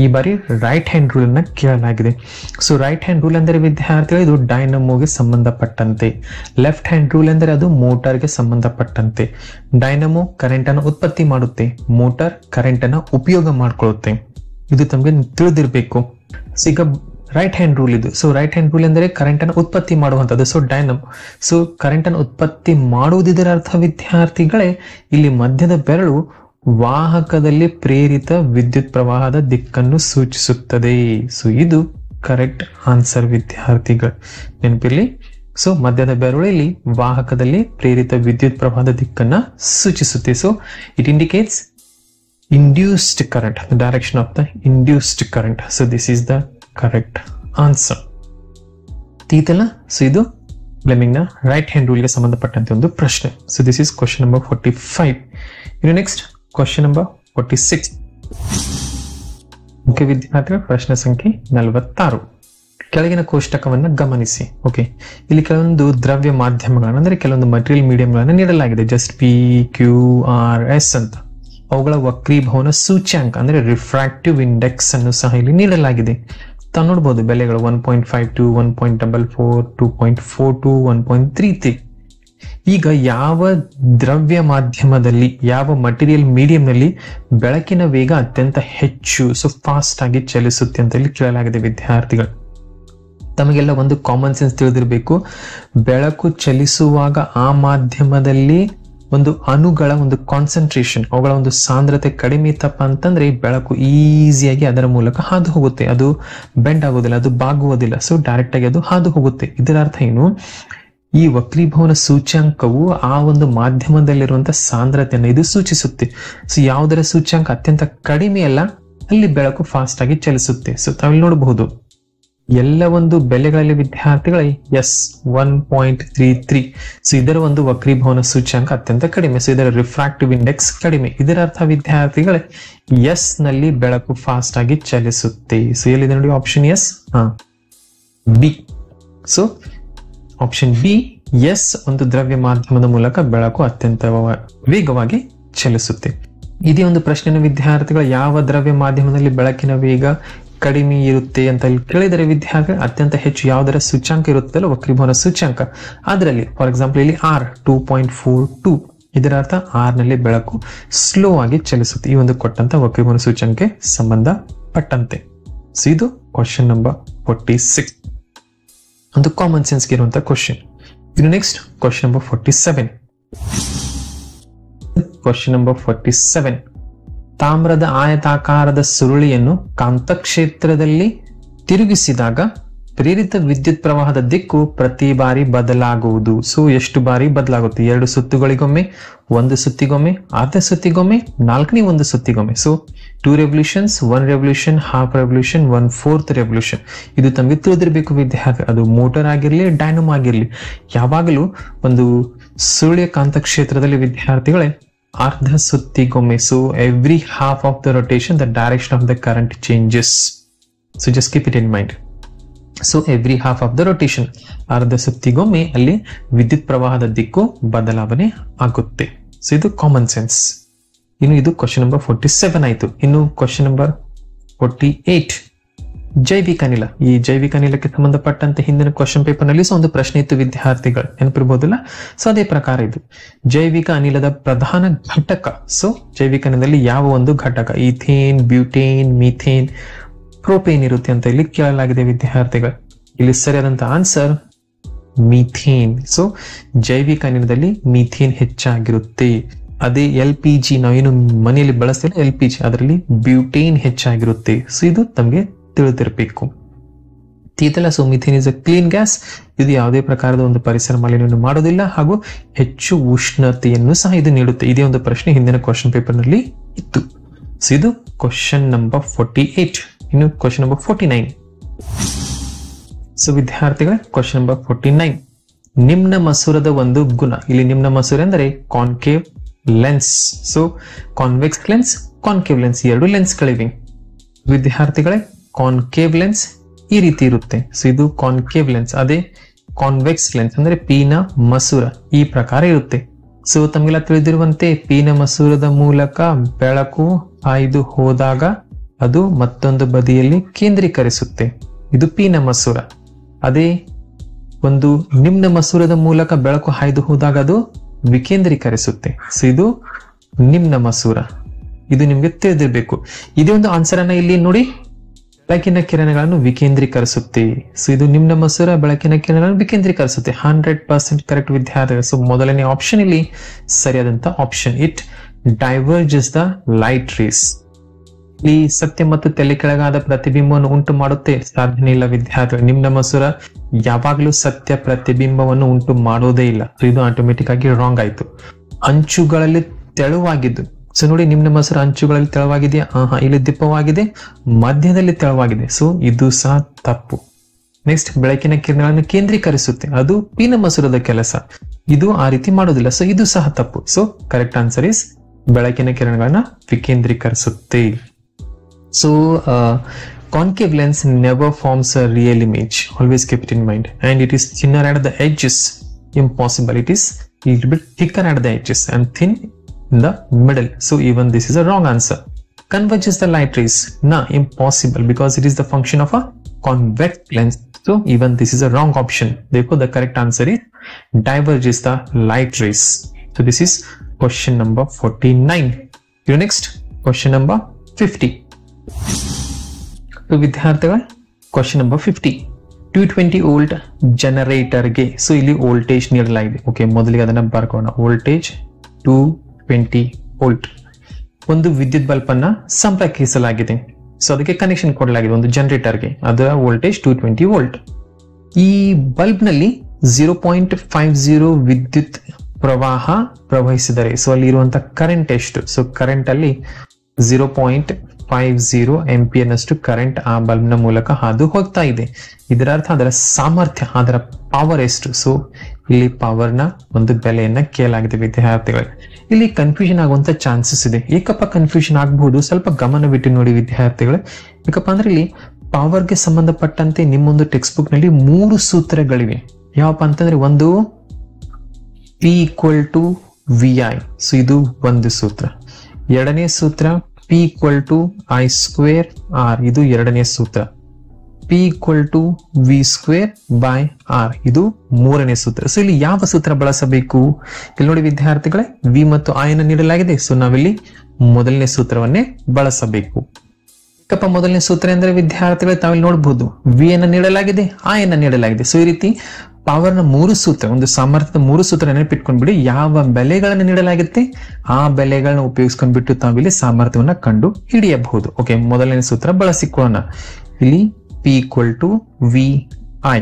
ಈ ಬಾರಿ ರೈಟ್ ಹ್ಯಾಂಡ್ ರೂಲ್ ಅನ್ನ ಕೇಳಲಾಗಿದೆ. ಸೊ ರೈಟ್ ಹ್ಯಾಂಡ್ ರೂಲ್ ಅಂದರೆ ವಿದ್ಯಾರ್ಥಿಗಳು ಇದು ಡೈನಮೋಗೆ ಸಂಬಂಧಪಟ್ಟಂತೆ, ಲೆಫ್ಟ್ ಹ್ಯಾಂಡ್ ರೂಲ್ ಎಂದರೆ ಅದು ಮೋಟಾರ್ಗೆ ಸಂಬಂಧಪಟ್ಟಂತೆ. ಡೈನಮೋ ಕರೆಂಟ್ ಅನ್ನು ಉತ್ಪತ್ತಿ ಮಾಡುತ್ತೆ, ಮೋಟಾರ್ ಕರೆಂಟ್ ಅನ್ನ ಉಪಯೋಗ ಮಾಡ್ಕೊಳ್ಳುತ್ತೆ. ಇದು ತಮಗೆ ತಿಳಿದಿರಬೇಕು. ಈಗ ರೈಟ್ ಹ್ಯಾಂಡ್ ರೂಲ್ ಇದು. ಸೊ ರೈಟ್ ಹ್ಯಾಂಡ್ ರೂಲ್ ಎಂದರೆ ಕರೆಂಟ್ ಅನ್ನು ಉತ್ಪತ್ತಿ ಮಾಡುವಂತದ್ದು. ಸೊ ಡೈನಮೋ, ಸೊ ಕರೆಂಟ್ ಅನ್ನು ಉತ್ಪತ್ತಿ ಮಾಡುವುದಿದರ ಅರ್ಥ ವಿದ್ಯಾರ್ಥಿಗಳೇ, ಇಲ್ಲಿ ಮಧ್ಯದ ಬೆರಳು ವಾಹಕದಲ್ಲಿ ಪ್ರೇರಿತ ವಿದ್ಯುತ್ ಪ್ರವಾಹದ ದಿಕ್ಕನ್ನು ಸೂಚಿಸುತ್ತದೆ. ಸೊ ಇದು ಕರೆಕ್ಟ್ ಆನ್ಸರ್ ವಿದ್ಯಾರ್ಥಿಗಳು, ನೆನಪಿರ್ಲಿ. ಸೊ ಮಧ್ಯದ ಬೆರಳಿಲ್ಲಿ ವಾಹಕದಲ್ಲಿ ಪ್ರೇರಿತ ವಿದ್ಯುತ್ ಪ್ರವಾಹದ ದಿಕ್ಕನ್ನ ಸೂಚಿಸುತ್ತೆ. So it indicates induced current, the direction of the induced current. So this is the correct answer. ತೀತಲ್ಲ. ಸೊ ಇದು ಫ್ಲೆಮಿಂಗ್ ನ ರೈಟ್ ಹ್ಯಾಂಡ್ ರೂಲ್ ಗೆ ಸಂಬಂಧಪಟ್ಟಂತೆ ಒಂದು ಪ್ರಶ್ನೆ. So this is question number 45. ಇನ್ನು ನೆಕ್ಸ್ಟ್ ಕ್ವಶನ್ ನಂಬರ್ 46. ಓಕೆ ವಿದ್ಯಾರ್ಥಿಗಳ, ಪ್ರಶ್ನೆ ಸಂಖ್ಯೆ 46. ಕೆಳಗಿನ ಕೋಷ್ಟಕವನ್ನ ಗಮನಿಸಿ. ಓಕೆ, ಇಲ್ಲಿ ಕೆಲವೊಂದು ದ್ರವ್ಯ ಮಾಧ್ಯಮಗಳನ್ನ ಅಂದ್ರೆ ಕೆಲವೊಂದು ಮಟೀರಿಯಲ್ ಮೀಡಿಯಂಗಳನ್ನ ನೀಡಲಾಗಿದೆ, ಜಸ್ಟ್ PQRS ಅಂತ. ಅವುಗಳ ವಕ್ರೀಭವನ ಸೂಚ್ಯಾಂಕ ಅಂದ್ರೆ ರಿಫ್ರಾಕ್ಟಿವ್ ಇಂಡೆಕ್ಸ್ ಅನ್ನು ಸಹ ಇಲ್ಲಿ ನೀಡಲಾಗಿದೆ. ತಾವು ನೋಡಬಹುದು ಬೆಲೆಗಳು 1.52, 1.44, 2.42, 1.33. ಈಗ ಯಾವ ದ್ರವ್ಯ ಮಾಧ್ಯಮದಲ್ಲಿ, ಯಾವ ಮಟೀರಿಯಲ್ ಮೀಡಿಯಂ ನಲ್ಲಿ ಬೆಳಕಿನ ವೇಗ ಅತ್ಯಂತ ಹೆಚ್ಚು, ಸೊ ಫಾಸ್ಟ್ ಆಗಿ ಚಲಿಸುತ್ತೆ ಅಂತ ಇಲ್ಲಿ ಕೇಳಲಾಗಿದೆ ವಿದ್ಯಾರ್ಥಿಗಳು. ತಮಗೆಲ್ಲ ಒಂದು ಕಾಮನ್ ಸೆನ್ಸ್ ತಿಳಿದಿರಬೇಕು. ಬೆಳಕು ಚಲಿಸುವಾಗ ಆ ಮಾಧ್ಯಮದಲ್ಲಿ ಒಂದು ಅಣುಗಳ ಒಂದು ಕಾನ್ಸಂಟ್ರೇಷನ್, ಅವುಗಳ ಒಂದು ಸಾಂದ್ರತೆ ಕಡಿಮೆ ಇತ್ತಪ್ಪ ಅಂತಂದ್ರೆ ಬೆಳಕು ಈಸಿಯಾಗಿ ಅದರ ಮೂಲಕ ಹಾದು ಹೋಗುತ್ತೆ, ಅದು ಬೆಂಡ್ ಆಗೋದಿಲ್ಲ, ಅದು ಬಾಗುವುದಿಲ್ಲ. ಸೊ ಡೈರೆಕ್ಟ್ ಆಗಿ ಅದು ಹಾದು ಹೋಗುತ್ತೆ. ಇದರ ಅರ್ಥ ಏನು, ಈ ವಕ್ರೀಭವನ ಸೂಚ್ಯಾಂಕವು ಆ ಒಂದು ಮಾಧ್ಯಮದಲ್ಲಿರುವಂತಹ ಸಾಂದ್ರತೆಯನ್ನು ಇದು ಸೂಚಿಸುತ್ತೆ. ಸೊ ಯಾವುದರ ಸೂಚ್ಯಾಂಕ ಅತ್ಯಂತ ಕಡಿಮೆ ಅಲ್ಲ, ಅಲ್ಲಿ ಬೆಳಕು ಫಾಸ್ಟ್ ಆಗಿ ಚಲಿಸುತ್ತೆ. ಸೊ ತಾವಿಲ್ಲಿ ನೋಡಬಹುದು ಎಲ್ಲ ಒಂದು ಬೆಲೆಗಳಲ್ಲಿ ವಿದ್ಯಾರ್ಥಿಗಳ S1.33. ಸೊ ಇದರ ಒಂದು ವಕ್ರೀಭವನ ಸೂಚ್ಯಾಂಕ ಅತ್ಯಂತ ಕಡಿಮೆ. ಸೊ ಇದರ ರಿಫ್ರಾಕ್ಟಿವ್ ಇಂಡೆಕ್ಸ್ ಕಡಿಮೆ. ಇದರ ಅರ್ಥ ವಿದ್ಯಾರ್ಥಿಗಳೇ ಎಸ್ ನಲ್ಲಿ ಬೆಳಕು ಫಾಸ್ಟ್ ಆಗಿ ಚಲಿಸುತ್ತೆ. ಸೊ ಎಲ್ಲಿದೆ ನೋಡಿ option yes, B. So option B, yes ಒಂದು ದ್ರವ್ಯ ಮಾಧ್ಯಮದ ಮೂಲಕ ಬೆಳಕು ಅತ್ಯಂತ ವೇಗವಾಗಿ ಚಲಿಸುತ್ತೆ. ಇದೇ ಒಂದು ಪ್ರಶ್ನೆಯನ್ನು ವಿದ್ಯಾರ್ಥಿಗಳು ಯಾವ ದ್ರವ್ಯ ಮಾಧ್ಯಮದಲ್ಲಿ ಬೆಳಕಿನ ವೇಗ ಕಡಿಮೆ ಇರುತ್ತೆ ಅಂತ ಇಲ್ಲಿ ಕೇಳಿದರೆ ವಿದ್ಯಾರ್ಥಿ ಅತ್ಯಂತ ಹೆಚ್ಚು ಯಾವುದರ ಸೂಚ್ಯಾಂಕ ಇರುತ್ತಲ್ಲ, ವಕ್ರೀಭವನ ಸೂಚ್ಯಾಂಕ, ಅದರಲ್ಲಿ ಫಾರ್ ಎಕ್ಸಾಂಪಲ್ ಇಲ್ಲಿ R 2.42. ಇದರ ಅರ್ಥ R ನಲ್ಲಿ ಬೆಳಕು ಸ್ಲೋ ಆಗಿ ಚಲಿಸುತ್ತೆ, ಈ ಒಂದು ಕೊಟ್ಟಂತ ವಕ್ರೀಭವನ ಸೂಚ್ಯಾಂಕಕ್ಕೆ ಸಂಬಂಧಪಟ್ಟಂತೆ. ಸೊ ಇದು ಕ್ವಶನ್ ನಂಬರ್ 46, ಒಂದು ಕಾಮನ್ ಸೆನ್ಸ್ ಇರುವಂತಹ ಕ್ವಶನ್. ಇನ್ನು next question number 47. Question number 47. ತಾಮ್ರದ ಆಯತಾಕಾರದ ಸುರುಳಿಯನ್ನು ಕಾಂತಕ್ಷೇತ್ರದಲ್ಲಿ ತಿರುಗಿಸಿದಾಗ ಪ್ರೇರಿತ ವಿದ್ಯುತ್ ಪ್ರವಾಹದ ದಿಕ್ಕು ಪ್ರತಿ ಬಾರಿ ಬದಲಾಗುವುದು. ಸೊ ಎಷ್ಟು ಬಾರಿ ಬದಲಾಗುತ್ತೆ? 2 ಸುತ್ತುಗಳಿಗೊಮ್ಮೆ, 1 ಸುತ್ತಿಗೊಮ್ಮೆ, ಅರ್ಧ ಸುತ್ತಿಗೊಮ್ಮೆ, 4ನೇ ಒಂದು ಸುತ್ತಿಗೊಮ್ಮೆ. So 2 revolutions, 1 revolution, half revolution, 1/4 revolution. ಇದು ತಮಗೆ ತಿಳಿದಿರಬೇಕು ವಿದ್ಯಾರ್ಥಿ. ಅದು ಮೋಟರ್ ಆಗಿರ್ಲಿ, ಡೈನಮೋ ಆಗಿರ್ಲಿ, ಯಾವಾಗಲೂ ಒಂದು ಸುರುಳಿಯ ಕಾಂತಕ್ಷೇತ್ರದಲ್ಲಿ ವಿದ್ಯಾರ್ಥಿಗಳೇ ಅರ್ಧ ಸುತ್ತಿಗೊಮ್ಮೆ. So every half of the rotation the direction of the current changes. So just keep it in mind. So every half of the rotation, ಅರ್ಧ ಸುತ್ತಿಗೊಮ್ಮೆ ಅಲ್ಲಿ ವಿದ್ಯುತ್ ಪ್ರವಾಹದ ದಿಕ್ಕು ಬದಲಾವಣೆ ಆಗುತ್ತೆ. ಸೊ ಇದು ಕಾಮನ್ ಸೆನ್ಸ್. ಇನ್ನು ಇದು ಕ್ವಶನ್ ನಂಬರ್ 47 ಆಯ್ತು. ಇನ್ನು ಕ್ವಶನ್ ನಂಬರ್ 48. ಜೈವಿಕ ಅನಿಲ. ಈ ಜೈವಿಕ ಅನಿಲಕ್ಕೆ ಸಂಬಂಧಪಟ್ಟಂತೆ ಹಿಂದಿನ ಕ್ವಶನ್ ಪೇಪರ್ ನಲ್ಲಿ ಒಂದು ಪ್ರಶ್ನೆ ಇತ್ತು ವಿದ್ಯಾರ್ಥಿಗಳು, ನೆನಪಿರ್ಬೋದಿಲ್ಲ. ಸೊ ಅದೇ ಪ್ರಕಾರ ಇದು ಜೈವಿಕ ಅನಿಲದ ಪ್ರಧಾನ ಘಟಕ. ಸೊ ಜೈವಿಕ ಅನಿಲದಲ್ಲಿ ಯಾವ ಒಂದು ಘಟಕ, ಈಥೇನ್, ಬ್ಯೂಟೇನ್, ಮೀಥೇನ್, ಪ್ರೋಪೇನ್ ಇರುತ್ತೆ ಅಂತ ಇಲ್ಲಿ ಕೇಳಲಾಗಿದೆ ವಿದ್ಯಾರ್ಥಿಗಳು. ಇಲ್ಲಿ ಸರಿಯಾದಂತ ಆನ್ಸರ್ ಮೀಥೇನ್. ಸೊ ಜೈವಿಕ ಅನಿಲದಲ್ಲಿ ಮೀಥೇನ್ ಹೆಚ್ಚಾಗಿರುತ್ತೆ. ಅದೇ LPG ನಾವೇನು ಮನೆಯಲ್ಲಿ ಬಳಸ್ತೀವಿ LPG ಅದರಲ್ಲಿ ಬ್ಯೂಟೇನ್ ಹೆಚ್ಚಾಗಿರುತ್ತೆ. ಸೊ ಇದು ತಮಗೆ ತಿಳಿದಿರಬೇಕು. So methane is a clean gas. ಇದು ಯಾವುದೇ ಪ್ರಕಾರದ ಒಂದು ಪರಿಸರ ಮಾಲಿನ್ಯವನ್ನು ಮಾಡೋದಿಲ್ಲ ಹಾಗೂ ಹೆಚ್ಚು ಉಷ್ಣತೆಯನ್ನು ಸಹ ಇದು ನೀಡುತ್ತೆ. ಇದೇ ಒಂದು ಪ್ರಶ್ನೆ ಹಿಂದಿನ ಕ್ವಶನ್ ಪೇಪರ್ ನಲ್ಲಿ ಇತ್ತು. ಸೊ ಇದು ಕ್ವಶನ್ ನಂಬರ್ 48. ಇನ್ನು ಕ್ವಶನ್ ನಂಬರ್ 49. ಸೊ ವಿದ್ಯಾರ್ಥಿಗಳ ಕ್ವಶನ್ ನಂಬರ್ 49. ನಿಮ್ನ ಮಸೂರದ ಒಂದು ಗುಣ. ಇಲ್ಲಿ ನಿಮ್ನ ಮಸೂರ ಅಂದರೆ concave lens. So convex lens, concave lens ಎರಡು ಲೆನ್ಸ್ ಗಳಿವೆ. ವಿದ್ಯಾರ್ಥಿಗಳೇ ಕಾನ್ಕೇವ್ ಲೆನ್ಸ್ ಈ ರೀತಿ ಇರುತ್ತೆ. ಸೊ ಇದು ಕಾನ್ಕೇವ್ ಲೆನ್ಸ್. ಅದೇ ಕಾನ್ವೆಕ್ಸ್ ಲೆನ್ಸ್ ಅಂದ್ರೆ ಪೀನ ಮಸೂರ ಈ ಪ್ರಕಾರ ಇರುತ್ತೆ. ಸೊ ತಮಗೆಲ್ಲ ತಿಳಿದಿರುವಂತೆ ಪೀನ ಮಸೂರದ ಮೂಲಕ ಬೆಳಕು ಹಾಯ್ದು ಹೋದಾಗ ಅದು ಮತ್ತೊಂದು ಬದಿಯಲ್ಲಿ ಕೇಂದ್ರೀಕರಿಸುತ್ತೆ. ಇದು ಪೀನ ಮಸೂರ. ಅದೇ ಒಂದು ನಿಮ್ನ ಮಸೂರದ ಮೂಲಕ ಬೆಳಕು ಹಾಯ್ದು ಹೋದಾಗ ಅದು ವಿಕೇಂದ್ರೀಕರಿಸುತ್ತೆ. ಸೊ ಇದು ನಿಮ್ನ ಮಸೂರ. ಇದು ನಿಮ್ಗೆ ತಿಳಿದಿರ್ಬೇಕು. ಇದೇ ಒಂದು ಆನ್ಸರ್ ಅನ್ನ ಇಲ್ಲಿ ನೋಡಿ, ಬೆಳಕಿನ ಕಿರಣಗಳನ್ನು ವಿಕೇಂದ್ರೀಕರಿಸುತ್ತೆ. ಸೊ ಇದು ನಿಮ್ನ ಮಸೂರ ಬೆಳಕಿನ ಕಿರಣಗಳನ್ನು ವಿಕೇಂದ್ರೀಕರಿಸುತ್ತೆ. 100% ಕರೆಕ್ಟ್ ವಿದ್ಯಾರ್ಥಿಗಳು. ಸೊ ಮೊದಲನೇ ಆಪ್ಷನ್ ಇಲ್ಲಿ ಸರಿಯಾದಂತ option. It diverges the light rays. ಈ ಸತ್ಯ ಮತ್ತು ತಲೆ ಕೆಳಗಾದ ಪ್ರತಿಬಿಂಬವನ್ನು ಉಂಟು ಮಾಡುತ್ತೆ? ಸಾಧನೆ ಇಲ್ಲ ವಿದ್ಯಾರ್ಥಿಗಳು. ನಿಮ್ನ ಮಸೂರ ಯಾವಾಗಲೂ ಸತ್ಯ ಪ್ರತಿಬಿಂಬವನ್ನು ಉಂಟು ಮಾಡೋದೇ ಇಲ್ಲ. ಸೊ ಇದು ಆಟೋಮೆಟಿಕ್ ಆಗಿ ರಾಂಗ್ ಆಯ್ತು. ಅಂಚುಗಳಲ್ಲಿ ತೆಳುವಾಗಿದ್ದು. ಸೊ ನೋಡಿ ನಿಮ್ನ ಮಸೂರ ಅಂಚುಗಳಲ್ಲಿ ತೆಳುವಾಗಿದೆಯಾ? ಇಲ್ಲಿ ದಿಪ್ಪವಾಗಿದೆ, ಮಧ್ಯದಲ್ಲಿ ತೆಳುವಾಗಿದೆ. ಸೊ ಇದು ಸಹ ತಪ್ಪು. ನೆಕ್ಸ್ಟ್ ಬೆಳಕಿನ ಕಿರಣಗಳನ್ನು ಕೇಂದ್ರೀಕರಿಸುತ್ತೆ. ಅದು ಪೀನ ಮಸೂರದ ಕೆಲಸ. ಇದು ಆ ರೀತಿ ಮಾಡೋದಿಲ್ಲ. ಸೊ ಇದು ಸಹ ತಪ್ಪು. ಸೊ ಕರೆಕ್ಟ್ ಆನ್ಸರ್ ಇಸ್ ಬೆಳಕಿನ ಕಿರಣಗಳನ್ನ ವಿಕೇಂದ್ರೀಕರಿಸುತ್ತೆ. So concave lens never forms a real image. Always keep it in mind. And it is thinner at the edges. Impossible. It is a little bit thicker at the edges and thin in the middle. So even this is a wrong answer. Converges the light rays? No, impossible, because it is the function of a convex lens. So even this is a wrong option. Therefore the correct answer is diverges the light rays. So this is question number 49. Your next question number 50. ವಿದ್ಯಾರ್ಥಿಗಳ ಕ್ವಶನ್ ನಂಬರ್ 50. 220 ವೋಲ್ಟ್ ಜನರೇಟರ್ಗೆ. ಸೊ ಇಲ್ಲಿ ವೋಲ್ಟೇಜ್ ನೀಡಲಾಗಿದೆ. ಓಕೆ, ಮೊದಲಿಗೆ ಅದನ್ನ ಬರ್ಕೋಣ. Voltage 220 volt. ಒಂದು ವಿದ್ಯುತ್ ಬಲ್ಬ್ ಅನ್ನ ಸಂಪರ್ಕಿಸಲಾಗಿದೆ. ಸೊ ಅದಕ್ಕೆ ಕನೆಕ್ಷನ್ ಕೊಡಲಾಗಿದೆ ಒಂದು ಜನರೇಟರ್ಗೆ. ಅದರ ವೋಲ್ಟೇಜ್ 220 ವೋಲ್ಟ್. ಈ ಬಲ್ಬ್ ನಲ್ಲಿ 0.50 ವಿದ್ಯುತ್ ಪ್ರವಾಹ ಪ್ರವಹಿಸಿದರೆ ಸೊ ಅಲ್ಲಿ ಇರುವಂತಹ ಕರೆಂಟ್ ಎಷ್ಟು? ಸೊ ಕರೆಂಟ್ ಅಲ್ಲಿ 0.50 ಆಂಪಿಯರ್ ನಷ್ಟು ಕರೆಂಟ್ ಆ ಬಲ್ಬ್ ನ ಮೂಲಕ ಹಾದು ಹೋಗ್ತಾ ಇದೆ. ಇದರ ಅರ್ಥ ಅದರ ಸಾಮರ್ಥ್ಯ, ಅದರ ಪವರ್ ಎಷ್ಟು? ಸೊ ಇಲ್ಲಿ ಪವರ್ ನ ಒಂದು ಬೆಲೆಯನ್ನ ಕೇಳಲಾಗಿದೆ ವಿದ್ಯಾರ್ಥಿಗಳು. ಇಲ್ಲಿ ಕನ್ಫ್ಯೂಷನ್ ಆಗುವಂತ ಚಾನ್ಸಸ್ ಇದೆ. ಏಕಪ್ಪ ಕನ್ಫ್ಯೂಷನ್ ಆಗಬಹುದು, ಸ್ವಲ್ಪ ಗಮನವಿಟ್ಟು ನೋಡಿ ವಿದ್ಯಾರ್ಥಿಗಳು. ಯಾಕಪ್ಪ ಅಂದ್ರೆ ಇಲ್ಲಿ ಪವರ್ ಗೆ ಸಂಬಂಧಪಟ್ಟಂತೆ ನಿಮ್ಮೊಂದು ಟೆಕ್ಸ್ಟ್ ಬುಕ್ ನಲ್ಲಿ 3 ಸೂತ್ರಗಳಿವೆ. ಯಾವಪ್ಪ ಅಂತಂದ್ರೆ ಒಂದು P = VI. ಸೊ ಇದು ಒಂದು ಸೂತ್ರ. ಎರಡನೇ ಸೂತ್ರ P = I² R. ಇದು ಎರಡನೇ ಸೂತ್ರ. P = V²/R. ಇದು ಮೂರನೇ ಸೂತ್ರ. ಸೊ ಇಲ್ಲಿ ಯಾವ ಸೂತ್ರ ಬಳಸಬೇಕು? ಇಲ್ಲಿ ನೋಡಿ ವಿದ್ಯಾರ್ಥಿಗಳೇ, V ಮತ್ತು I ಅನ್ನು ನೀಡಲಾಗಿದೆ. ಸೊ ನಾವಿಲ್ಲಿ ಮೊದಲನೇ ಸೂತ್ರವನ್ನೇ ಬಳಸಬೇಕು. ಯಾಕಪ್ಪ ಮೊದಲನೇ ಸೂತ್ರ ಅಂದ್ರೆ ವಿದ್ಯಾರ್ಥಿಗಳೇ ತಾವಿಲ್ಲಿ ನೋಡಬಹುದು, V ಅನ್ನು ನೀಡಲಾಗಿದೆ, I ಅನ್ನು ನೀಡಲಾಗಿದೆ. ಸೊ ಈ ರೀತಿ ಪವರ್ ನ 3 ಸೂತ್ರ, ಒಂದು ಸಾಮರ್ಥ್ಯದ 3 ಸೂತ್ರ ನೆನಪಿಟ್ಕೊಂಡ್ಬಿಡಿ. ಯಾವ ಬೆಲೆಗಳನ್ನು ನೀಡಲಾಗುತ್ತೆ ಆ ಬೆಲೆಗಳನ್ನ ಉಪಯೋಗಿಸ್ಕೊಂಡ್ಬಿಟ್ಟು ತಾವಿಲ್ಲಿ ಸಾಮರ್ಥ್ಯವನ್ನ ಕಂಡು ಹಿಡಿಯಬಹುದು. ಓಕೆ, ಮೊದಲನೇ ಸೂತ್ರ ಬಳಸಿಕೊಳ್ಳೋಣ. ಇಲ್ಲಿ P = VI.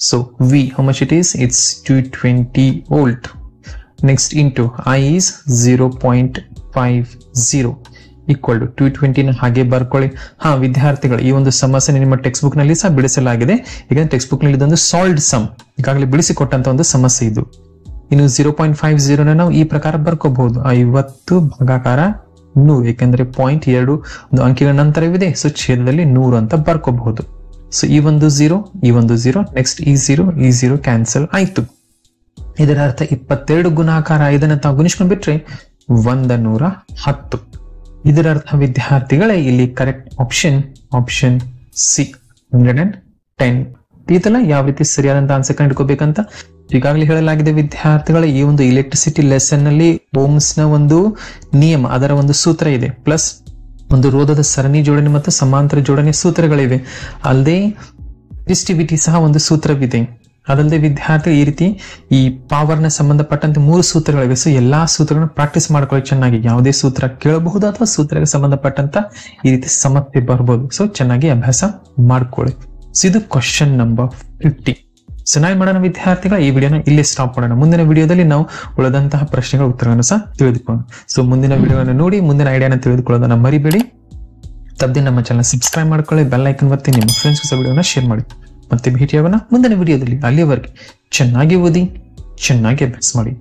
So V, how much it is? It's 220 volt. Next into I is 0.50 equal to 220 ನ ಹಾಗೆ ಬರ್ಕೊಳ್ಳಿ. ವಿದ್ಯಾರ್ಥಿಗಳು, ಈ ಒಂದು ಸಮಸ್ಯೆ ನಿಮ್ಮ ಟೆಕ್ಸ್ಟ್ ಬುಕ್ ನಲ್ಲಿ ಸಹ ಬಿಡಿಸಲಾಗಿದೆ. ಈಗ ಟೆಕ್ಸ್ಟ್ ಬುಕ್ ನಲ್ಲಿ ಇದೊಂದು ಸಾಲ್ವ್ಡ್ ಸಮ್ ಈಗಾಗಲೇ ಬಿಡಿಸಿಕೊಟ್ಟಂತ ಒಂದು ಸಮಸ್ಯೆ ಇದು. ಇನ್ನು 0.50 ನ ನಾವು ಈ ಪ್ರಕಾರ ಬರ್ಕೋಬಹುದು. 50 ಭಾಗಾಕಾರ 100, ಯಾಕೆಂದ್ರೆ 0.2 ಒಂದು ಅಂಕಿಗಳ ನಂತರವಿದೆ. ಸೊ ಛೇದದಲ್ಲಿ 100 ಅಂತ ಬರ್ಕೋಬಹುದು. ಸೊ ಈ ಒಂದು 0, ಈ ಒಂದು 0, ನೆಕ್ಸ್ಟ್ ಈ 0 ಕ್ಯಾನ್ಸಲ್ ಆಯ್ತು. ಇದರ ಅರ್ಥ 22 ಗುಣಾಕಾರ 5 ತಾವು ಗುಣಿಸ್ಕೊಂಡ್ಬಿಟ್ರೆ 110. ಇದರ ಅರ್ಥ ವಿದ್ಯಾರ್ಥಿಗಳೇ ಇಲ್ಲಿ ಕರೆಕ್ಟ್ ಆಪ್ಷನ್ ಸಿ 110. ಇದೆಲ್ಲ ಯಾವ ರೀತಿ ಸರಿಯಾದಂತ ಆನ್ಸರ್ ಕಂಡುಕೋಬೇಕಂತ ಈಗಾಗಲೇ ಹೇಳಲಾಗಿದೆ ವಿದ್ಯಾರ್ಥಿಗಳ. ಈ ಒಂದು ಎಲೆಕ್ಟ್ರಿಸಿಟಿ ಲೆಸನ್ ನಲ್ಲಿ ಓಮ್ಸ್ ನ ಒಂದು ನಿಯಮ, ಅದರ ಒಂದು ಸೂತ್ರ ಇದೆ, ಪ್ಲಸ್ ಒಂದು ರೋಧದ ಸರಣಿ ಜೋಡಣೆ ಮತ್ತು ಸಮಾಂತರ ಜೋಡಣೆ ಸೂತ್ರಗಳಿವೆ. ಅಲ್ಲದೆ ರೆಸಿಸ್ಟಿವಿಟಿ ಸಹ ಒಂದು ಸೂತ್ರವಿದೆ. ಅದಲ್ಲದೆ ವಿದ್ಯಾರ್ಥಿ ಈ ರೀತಿ ಈ ಪವರ್ನ ಸಂಬಂಧಪಟ್ಟಂತೆ 3 ಸೂತ್ರಗಳಿವೆ. ಸೊ ಎಲ್ಲಾ ಸೂತ್ರಗಳನ್ನ ಪ್ರಾಕ್ಟೀಸ್ ಮಾಡ್ಕೊಳ್ಳಿ ಚೆನ್ನಾಗಿ. ಯಾವುದೇ ಸೂತ್ರ ಕೇಳಬಹುದು ಅಥವಾ ಸೂತ್ರಕ್ಕೆ ಸಂಬಂಧಪಟ್ಟಂತ ಈ ರೀತಿ ಸಮಸ್ಯೆ ಬರ್ಬೋದು. ಸೊ ಚೆನ್ನಾಗಿ ಅಭ್ಯಾಸ ಮಾಡ್ಕೊಳ್ಳಿ. ಸೊ ಇದು ಕ್ವಶನ್ ನಂಬರ್ 50. ಸೊ ನಾವೇನ್ ಮಾಡೋಣ ವಿದ್ಯಾರ್ಥಿಗಳ, ಈ ವಿಡಿಯೋನ ಇಲ್ಲಿ ಸ್ಟಾಪ್ ಮಾಡೋಣ. ಮುಂದಿನ ವಿಡಿಯೋದಲ್ಲಿ ನಾವು ಉಳಿದಂತಹ ಪ್ರಶ್ನೆಗಳ ಉತ್ತರಗಳನ್ನು ಸಹ ತಿಳಿದುಕೊಳ್ಳೋಣ. ಸೊ ಮುಂದಿನ ವಿಡಿಯೋವನ್ನು ನೋಡಿ ಮುಂದಿನ ಐಡಿಯಾನ ತಿಳಿದುಕೊಳ್ಳೋದನ್ನ ಮರಿಬೇಡಿ. ತಪ್ಪದೆ ನಮ್ಮ ಚಾನಲ್ ಸಬ್ಸ್ಕ್ರೈಬ್ ಮಾಡ್ಕೊಳ್ಳಿ, ಬೆಲ್ ಐಕನ್ ಒತ್ತಿ, ನಿಮ್ಮ ಫ್ರೆಂಡ್ಸ್ ಸಹ ವಿಡಿಯೋನ ಶೇರ್ ಮಾಡಿ. ಮತ್ತೆ ಭೇಟಿಯಾಗೋಣ ಮುಂದಿನ ವಿಡಿಯೋದಲ್ಲಿ. ಅಲ್ಲಿಯವರೆಗೆ ಚೆನ್ನಾಗಿ ಓದಿ, ಚೆನ್ನಾಗಿ ಅಭ್ಯಾಸ ಮಾಡಿ.